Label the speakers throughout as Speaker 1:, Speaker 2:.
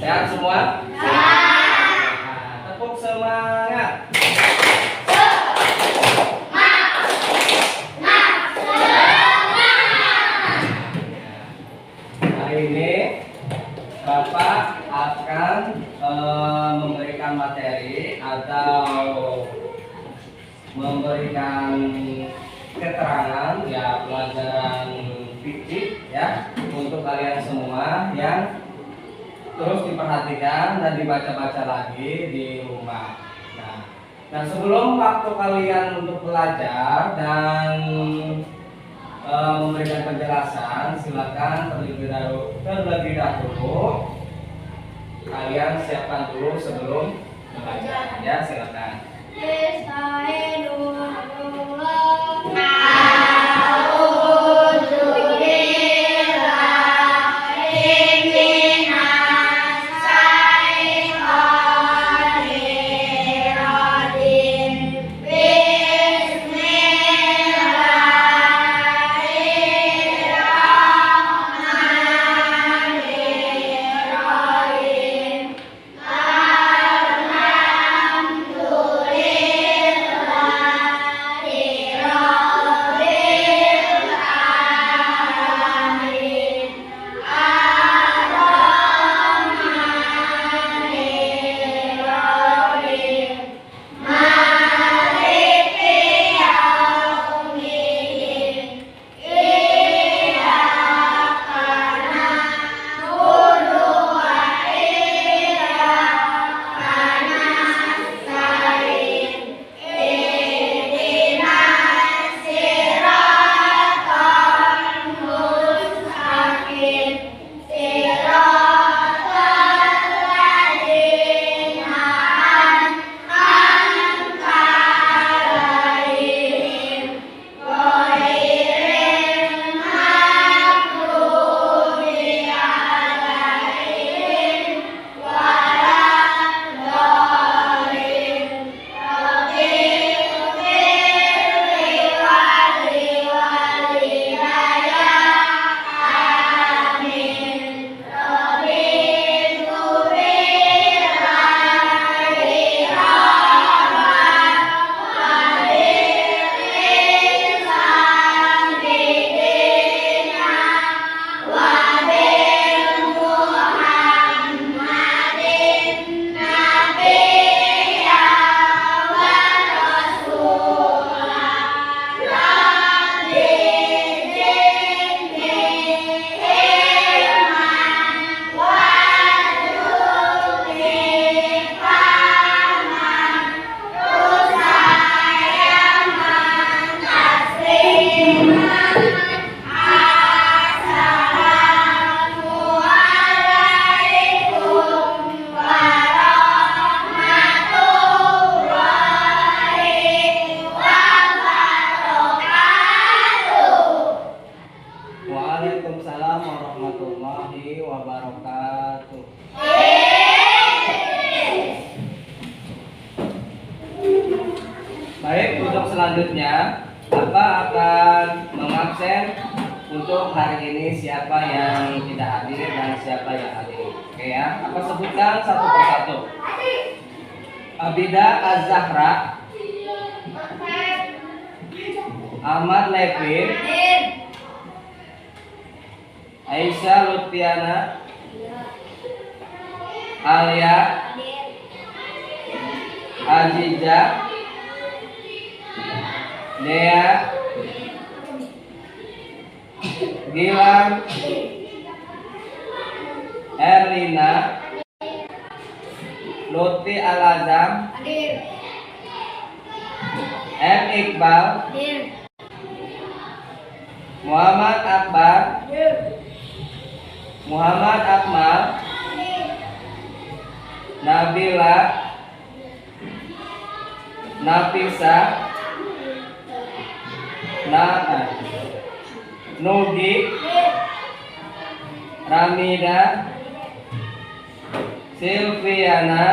Speaker 1: Sehat semua? Nah, tepuk semangat. Hari ini Bapak akan memberikan materi atau memberikan keterangan ya, pelajaran fikih ya untuk kalian semua yang terus diperhatikan dan dibaca-baca lagi di rumah. Nah, sebelum waktu kalian untuk belajar dan memberikan penjelasan, silakan terlebih dahulu kalian siapkan dulu sebelum belajar ya, silakan. Waalaikumsalam warahmatullahi wabarakatuh. Baik, untuk selanjutnya Bapak akan mengabsen untuk hari ini siapa yang tidak hadir dan siapa yang hadir. Oke ya, Bapak sebutkan satu persatu. Abida Az-Zahra, Ahmad Levin, Aisyah Lutfiana, Alia, Aziza, Dea, Gilang, Erlina, Lutfi Al-Azam, M. Iqbal, Muhammad Akbar, Muhammad Akmal, Nabila, Nafisa, Nugi, Ramida, Silviana,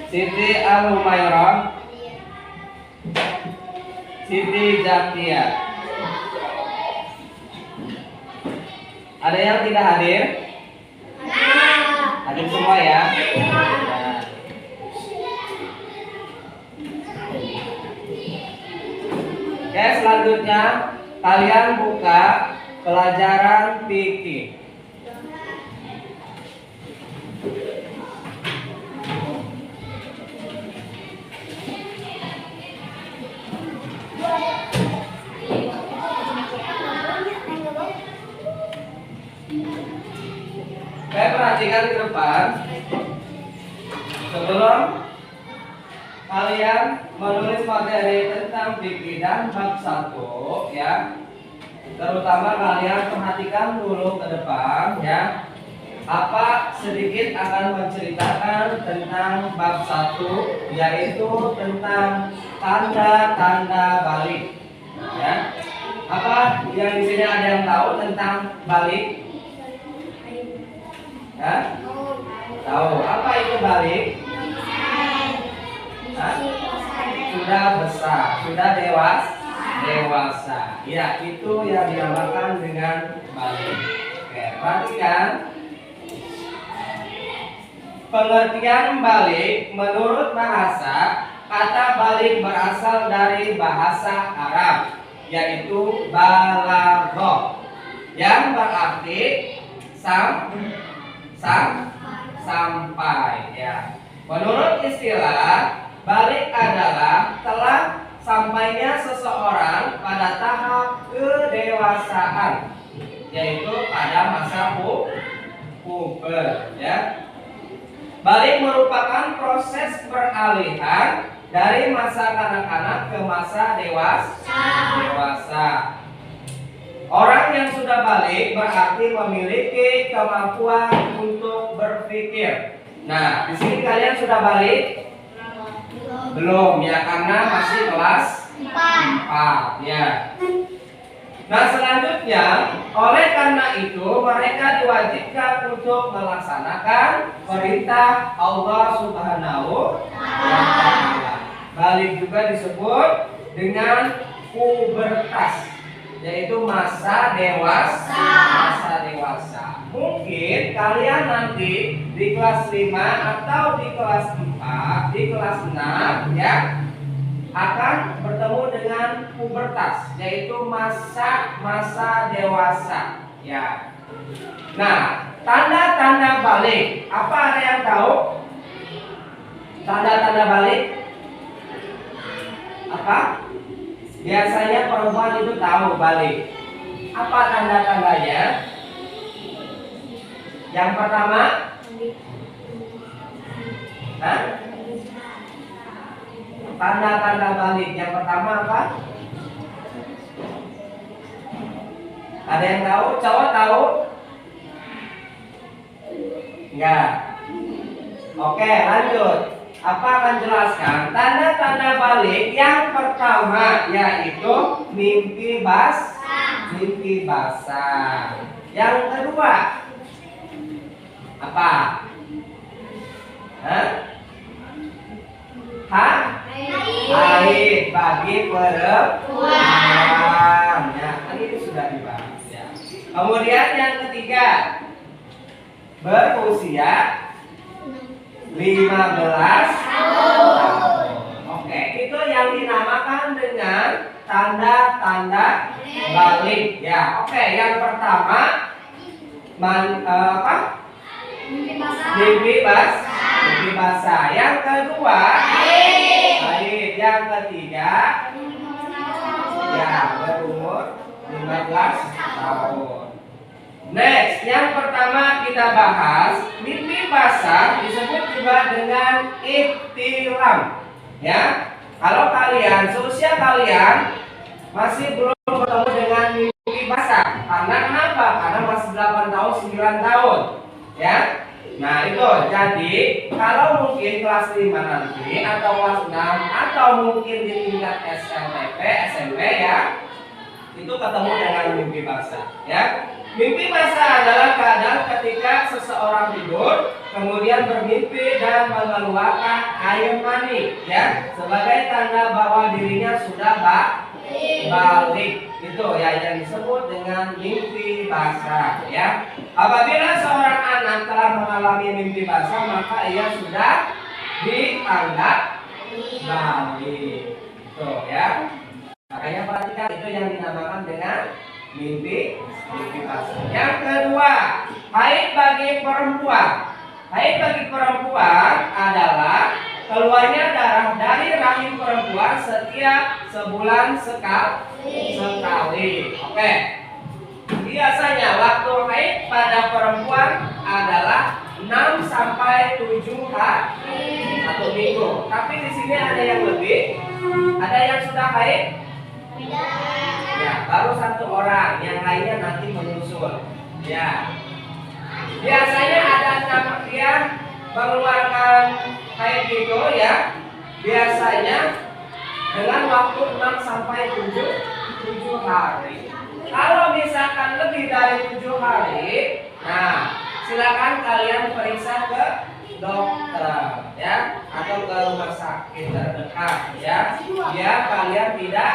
Speaker 1: Siti Al-Humairah, Siti Zakia. Ada yang tidak hadir? Hadir semua ya. Oke, selanjutnya kalian buka pelajaran fikih. Saya perhatikan ke depan. Sebelum kalian menulis materi tentang fikih dan bab 1 ya, terutama kalian perhatikan dulu ke depan ya. Apa sedikit akan menceritakan tentang bab 1, yaitu tentang tanda-tanda balik ya. Apa yang di sini ada yang tahu tentang balik? Ya? Tahu. Apa itu balik? Hah? Sudah besar, sudah dewasa. Ya, itu yang dinamakan dengan balik. Oke, perhatikan. Pengertian balik menurut bahasa, kata balik berasal dari bahasa Arab, yaitu balaghah, yang berarti sampai ya. Menurut istilah, balik adalah telah sampainya seseorang pada tahap kedewasaan, yaitu pada masa puber ya. Balik merupakan proses peralihan dari masa kanak-kanak ke masa dewasa. Orang yang sudah balik berarti memiliki kemampuan untuk berpikir. Nah, di sini kalian sudah balik? Belum ya, karena masih kelas 4 ya. Nah, selanjutnya, oleh karena itu mereka diwajibkan untuk melaksanakan perintah Allah Subhanahu wa Ta'ala. Balik juga disebut dengan pubertas, yaitu masa dewasa. Mungkin kalian nanti di kelas 5 atau di kelas 4, di kelas 6 ya, akan bertemu dengan pubertas, yaitu masa dewasa ya. Nah, tanda-tanda balik, apa ada yang tahu? Tanda-tanda balik apa? Biasanya perempuan itu tahu balik. Apa tanda-tandanya? Yang pertama, tanda-tanda balik yang pertama apa? Ada yang tahu? Cowok tahu? Enggak. Oke, lanjut. Apa akan jelaskan tanda-tanda balik yang pertama, yaitu mimpi basah. Yang kedua apa? Haid bagi perempuan. Ya, ini sudah dibahas ya. Kemudian yang ketiga, berusia 15 tahun. Oke, itu yang dinamakan dengan tanda-tanda balik ya. Oke, yang pertama mimpi basah. Yang kedua haid. Yang ketiga ya, berumur 15 tahun. Next, yang pertama kita bahas mimpi basah, disebut juga dengan ihtilam ya. Kalau kalian seusia kalian masih belum bertemu dengan mimpi basah, karena kenapa? Karena masih 8 tahun 9 tahun ya. Nah itu, jadi kalau mungkin kelas 5 nanti atau kelas 6 atau mungkin di tingkat SMP ya, itu ketemu dengan mimpi basah ya. Mimpi basah adalah keadaan ketika seseorang tidur kemudian bermimpi dan mengeluarkan air mani ya, sebagai tanda bahwa dirinya sudah balik. Itu ya yang disebut dengan mimpi basah ya. Apabila seorang anak telah mengalami mimpi basah, maka ia sudah dianggap balik. Itu ya. Makanya perhatikan, itu yang dinamakan dengan mimpi basah. Yang kedua, haid bagi perempuan. Haid bagi perempuan adalah keluarnya darah dari rahim perempuan setiap sebulan sekali. Oke. Biasanya waktu haid pada perempuan adalah 6 sampai 7 hari, 1 minggu. Tapi di sini ada yang lebih. Ada yang sudah haid? Ya, baru 1 orang. Yang lainnya nanti menyusul. Ya. Biasanya ada dia mengeluarkan haid itu ya, biasanya dengan waktu 6 sampai 7 hari. Kalau misalkan lebih dari 7 hari, nah silakan kalian periksa ke dokter ya, atau ke rumah sakit terdekat ya, biar kalian tidak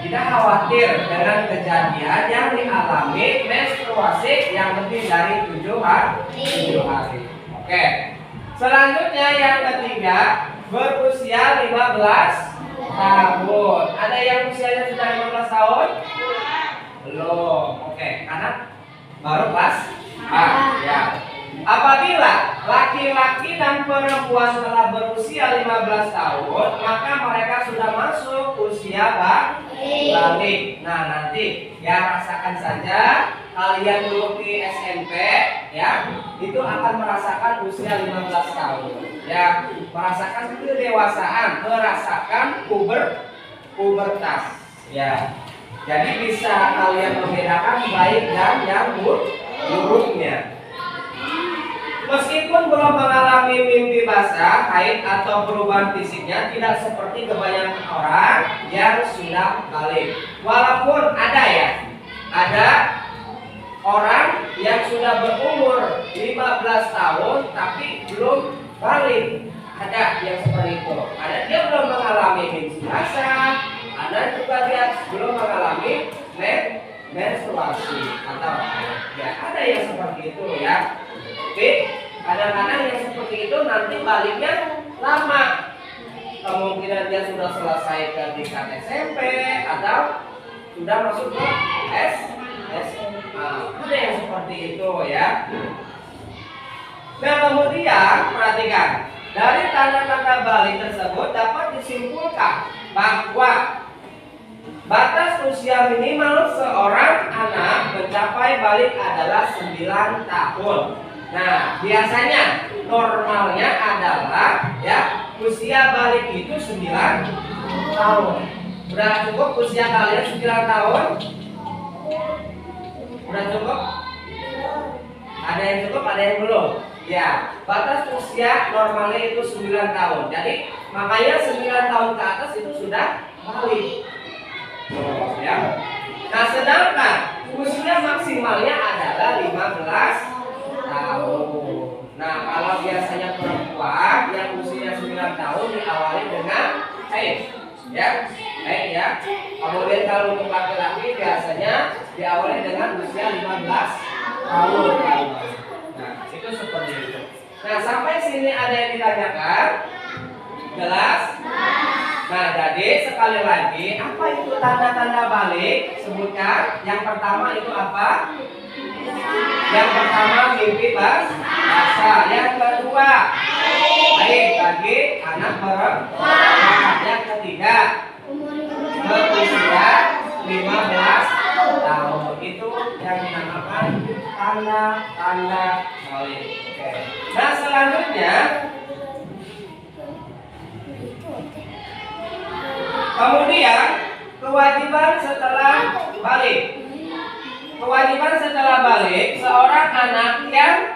Speaker 1: khawatir dengan kejadian yang dialami menstruasi yang lebih dari 7 hari. Oke. Selanjutnya yang ketiga, berusia 15 tahun. Ada yang usianya sudah 15 tahun? Belum. Oke, anak baru kelas A ya. Apabila laki-laki dan perempuan telah berusia 15 tahun, maka mereka sudah masuk usia balik. Nah, nanti ya rasakan saja kalian dulu di SMP ya, itu akan merasakan usia 15 tahun. Ya, merasakan kedewasaan, merasakan pubertas. Ya. Jadi bisa kalian membedakan baik dan yang buruknya. Meskipun belum mengalami mimpi basah, haid atau perubahan fisiknya tidak seperti kebanyakan orang yang sudah balik. Walaupun ada orang yang sudah berumur 15 tahun tapi belum balik. Ada yang seperti itu. Ada dia belum mengalami mimpi basah, ada juga dia belum mengalami menstruasi atau ya, ada yang seperti itu ya. Tapi kadang-kadang yang seperti itu nanti baliknya lama. Kemungkinan dia sudah selesai ke tingkat SMP atau sudah masuk ke SMA. Ada yang seperti itu ya. Nah kemudian perhatikan, dari tanda-tanda balik tersebut dapat disimpulkan bahwa batas usia minimal seorang anak mencapai balik adalah 9 tahun. Nah, biasanya normalnya adalah ya usia balik itu 9 tahun. Udah cukup usia kalian 9 tahun? Udah cukup? Ada yang cukup, ada yang belum. Ya, batas usia normalnya itu 9 tahun. Jadi, makanya 9 tahun ke atas itu sudah balik. Ya. Nah, sedangkan usia maksimalnya adalah 15 tahun. Nah, kalau biasanya perempuan yang usia 9 tahun diawali dengan haid, ya, haid ya. Kemudian kalau untuk laki-laki biasanya diawali dengan usia 15 tahun. Nah, itu seperti itu. Nah, sampai sini ada yang ditanyakan? Jelas? Nah, jadi sekali lagi, apa itu tanda-tanda balik? Sebutkan. Yang pertama itu apa? Yang pertama mimpi basah. Yang kedua haid bagi anak perempuan. Yang ketiga berusia 15 tahun. Itu yang dinamakan tanda-tanda balik. Oke. Nah selanjutnya, kemudian kewajiban setelah balik. Kewajiban setelah balik, seorang anak yang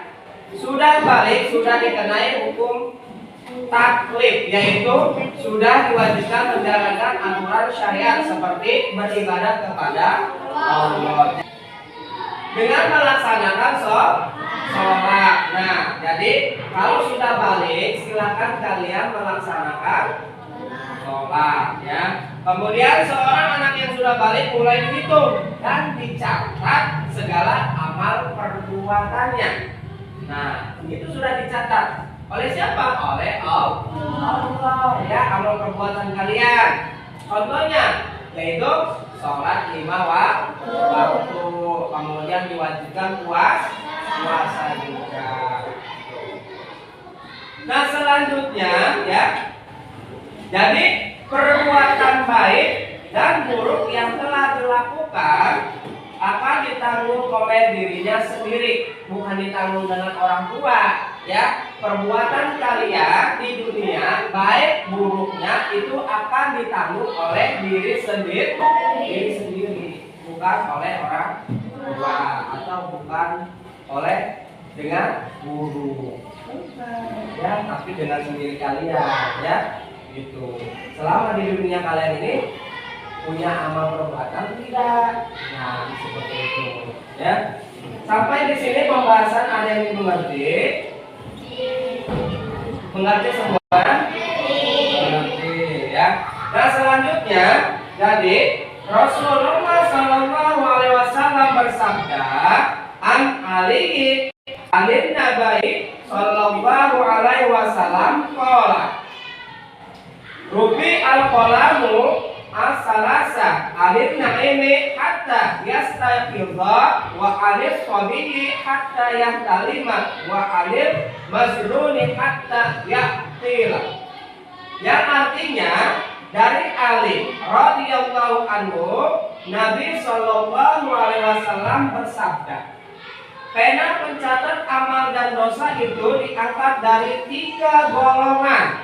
Speaker 1: sudah balik sudah dikenai hukum taklif, yaitu sudah diwajibkan menjalankan aturan syariat seperti beribadah kepada Allah dengan melaksanakan sholat. Nah, jadi kalau sudah balik, silakan kalian melaksanakan sholat ya. Kemudian seorang anak yang sudah balik mulai dihitung dan dicatat segala amal perbuatannya. Nah, itu sudah dicatat oleh siapa? Oleh Allah ya, amal perbuatan kalian. Contohnya yaitu sholat 5 waktu, kemudian diwajibkan puasa juga. Nah, selanjutnya ya, jadi perbuatan baik dan buruk yang telah dilakukan akan ditanggung oleh dirinya sendiri, bukan ditanggung dengan orang tua ya. Perbuatan kalian di dunia baik buruknya itu akan ditanggung oleh diri sendiri, bukan oleh orang tua atau bukan oleh dengan guru ya, tapi dengan sendiri kalian ya gitu. Selama di dunia kalian ini punya amal perbuatan tidak, nah seperti itu ya. Sampai di sini pembahasan ada yang mengerti? Mengerti semua? Mengerti ya. Nah selanjutnya, jadi Rasulullah SAW bersabda, an Ali Alin Nabai Sallallahu Alaihi Wasallam qala Rubi al-qalamu as-salasa alin naimi hatta yastaqidha wa alif sabiyi hatta yahtalima wa alif mazluni hatta yaqtila. Yang artinya dari Ali radhiyallahu anhu, Nabi Shallallahu Alaihi Wasallam bersabda, pena pencatat amal dan dosa itu diangkat dari 3 golongan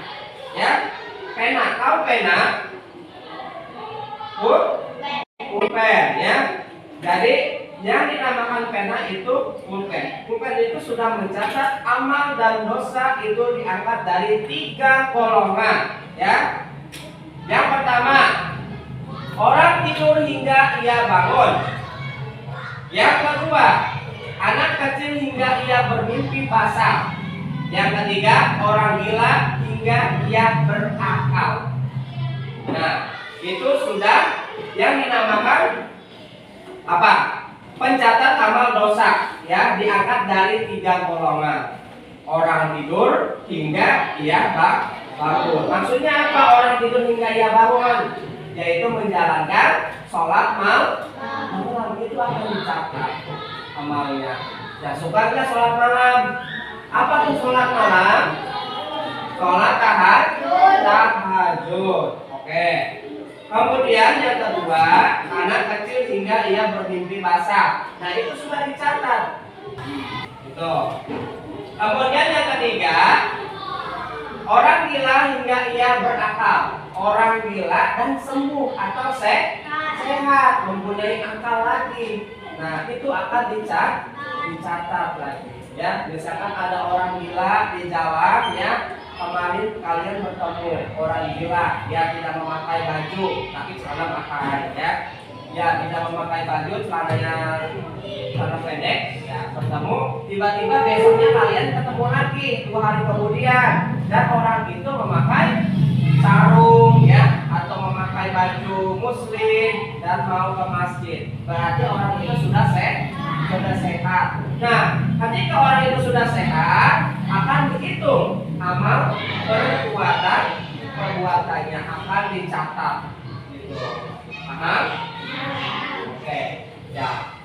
Speaker 1: ya. Pena, tahu pena? Pulpen ya. Jadi yang dinamakan pena itu pulpen. Pulpen itu sudah mencatat amal dan dosa itu diangkat dari 3 golongan ya. Yang pertama, orang tidur hingga ia bangun. Yang kedua, anak kecil hingga ia bermimpi basah. Yang ketiga, orang gila hingga ia berakal. Nah, itu sudah yang dinamakan apa? Pencatat amal dosa ya, diangkat dari 3 golongan. Orang tidur hingga ia bangun. Maksudnya apa orang tidur hingga ia bangun? Yaitu menjalankan sholat malam, itu akan dicatat amalnya. Ya, suka nggak sholat malam? Apa tuh sholat malam? Sholat tahajud. Oke. Kemudian yang kedua, anak kecil hingga ia bermimpi basah. Nah itu sudah dicatat. Itu. Kemudian yang ketiga, orang gila hingga ia berakal. Orang gila dan sembuh atau sehat, mempunyai akal lagi. Nah itu akan dicatat lagi. Ya, misalkan ada orang gila di jalan ya, kemarin kalian bertemu orang gila, dia tidak memakai baju tapi celana pakai ya tidak memakai baju, celana pendek ya, bertemu tiba-tiba besoknya kalian ketemu lagi 2 hari kemudian dan orang itu memakai sarung ya atau memakai baju muslim dan mau ke masjid, berarti orang itu sudah sehat. Nah, ketika orang itu sudah sehat, akan dihitung amal perbuatannya akan dicatat. Gitu. Paham? Oke. Ya.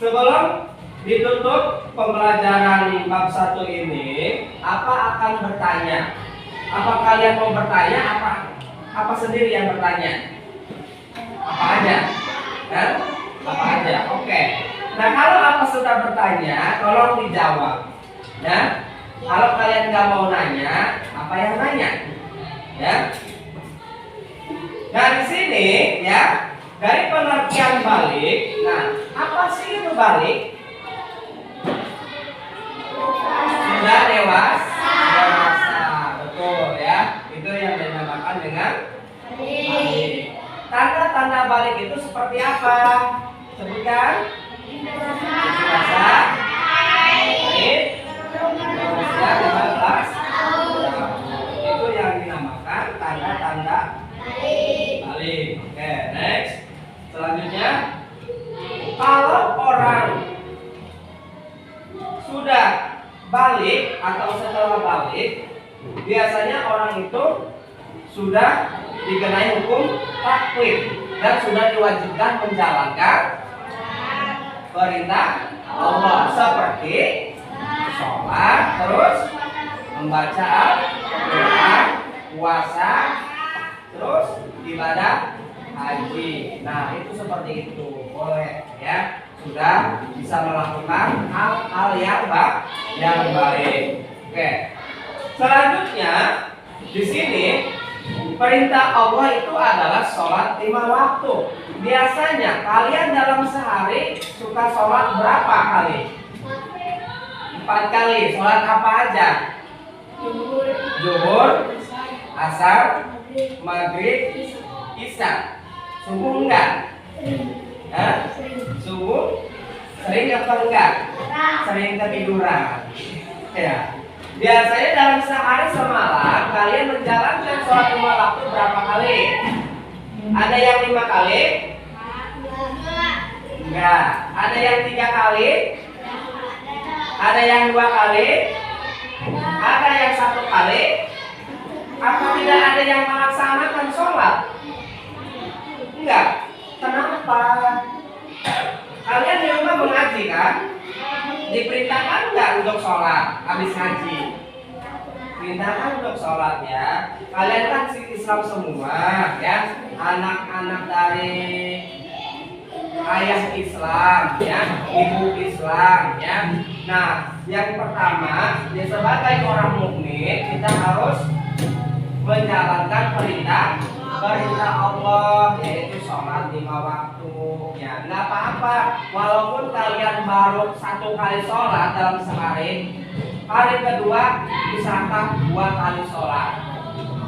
Speaker 1: Sebelum ditutup pembelajaran bab 1 ini, apa akan bertanya? Apa kalian mau bertanya? Apa sendiri yang bertanya? Apa aja? Dan apa aja? Oke. Nah kalau apa sudah bertanya, tolong dijawab. Ya, kalau kalian nggak mau nanya, apa yang nanya? Ya. Nah di sini ya, dari pengertian balik. Nah, apa sih itu balik? Sudah dewasa, betul ya. Itu yang dinamakan dengan balik. Tanda-tanda balik itu seperti apa? Sebutkan. Dewasa, baik, berusia 15 tahun. Itu yang dinamakan tanda-tanda atau setelah balik, biasanya orang itu sudah dikenai hukum taklif dan sudah diwajibkan menjalankan perintah Allah seperti sholat, terus membaca Al-Quran, puasa, terus ibadah haji. Nah, itu seperti itu, boleh ya, sudah bisa melakukan hal-hal yang baik. Oke. Selanjutnya di sini perintah Allah itu adalah sholat 5 waktu. Biasanya kalian dalam sehari suka sholat berapa kali? 4 kali. Sholat apa aja? Zuhur, asar, maghrib, isya. Subuh enggak? Subuh sering apa enggak? Sering ketiduran. Ya. Biasanya dalam sehari semalam kalian menjalankan sholat 5 waktu berapa kali? Ada yang 5 kali? Enggak. Ada yang 3 kali? Ada yang 2 kali? Ada yang 1 kali? Apa tidak ada yang melaksanakan sholat? Enggak. Kenapa? Kalian di rumah mengaji kan? Diperintahkan enggak untuk sholat habis ngaji? Perintahkan untuk sholat ya. Kalian kan Islam semua ya, anak-anak dari ayah Islam ya, ibu Islam ya. Nah, yang pertama, ya sebagai orang mukmin kita harus menjalankan perintah Allah, yaitu sholat 5 waktu ya. Nggak apa-apa walaupun kalian baru 1 kali sholat dalam sehari, hari kedua usahakan 2 kali sholat,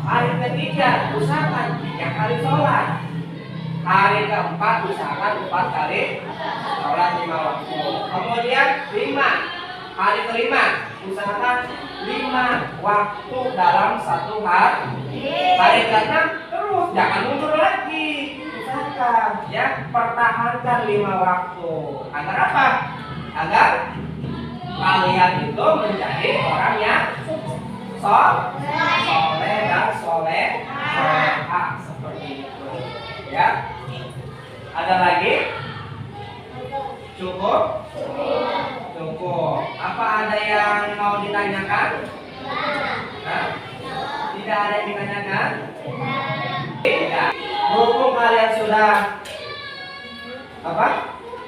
Speaker 1: hari ketiga usahakan 3 kali sholat, hari keempat usahakan 4 kali sholat 5 waktu. Kemudian 5, hari kelima usahakan 5 waktu dalam 1 hari. Hari ke-6 terus jangan mundur lagi, usahakan ya, pertahankan 5 waktu. Agar apa? Agar kalian itu menjadi orang yang soleh dan solehah seperti itu ya. Ada lagi? Cukup? Cukup. Apa ada yang mau ditanyakan? Hah? Tidak ada yang ditanyakan? Tidak. Berhubung kalian sudah apa?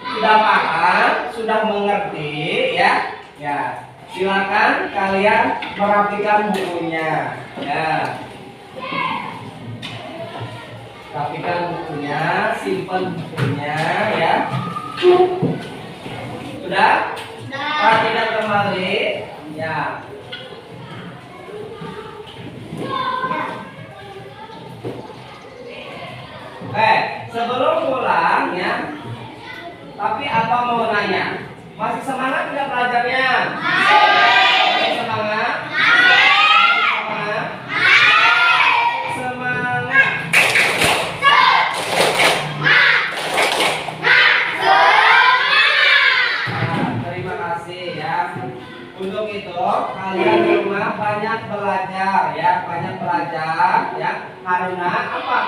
Speaker 1: Sudah paham, sudah mengerti ya. Ya, silakan kalian merapikan bukunya. Ya. Rapikan bukunya, simpan bukunya ya. Sudah? Rapikan kembali. Ya. Sebelum pulang ya, tapi apa mau nanya? Masih semangat tidak belajarnya? Masih semangat? Semangat. Terima kasih ya. Untuk itu kalian di rumah banyak belajar ya, karena apa?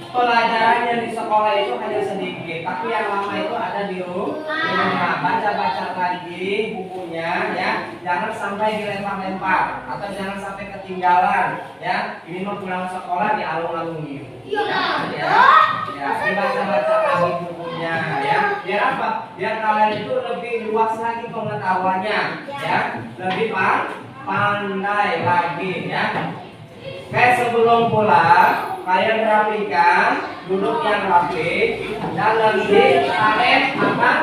Speaker 1: Pelajaran yang di sekolah itu hanya sedikit, tapi yang lama itu ada di rumah. Baca lagi bukunya ya, jangan sampai dilempar-lempar atau jangan sampai ketinggalan ya. Ini mau pulang sekolah dialung-alungin ya, dibaca lagi bukunya ya. Biar apa? Biar kalian itu lebih luas lagi pengetahuannya ya, lebih pandai lagi ya. Sebelum pulang kalian rapikan, duduk yang rapi dan lebih kalian akan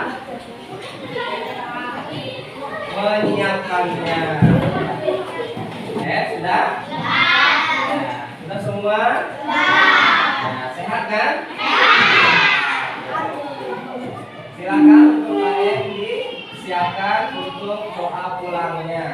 Speaker 1: menyiapkannya. Sudah? Sudah semua? Nah, sehat kan? Silakan untuk kalian disiapkan untuk doa pulangnya.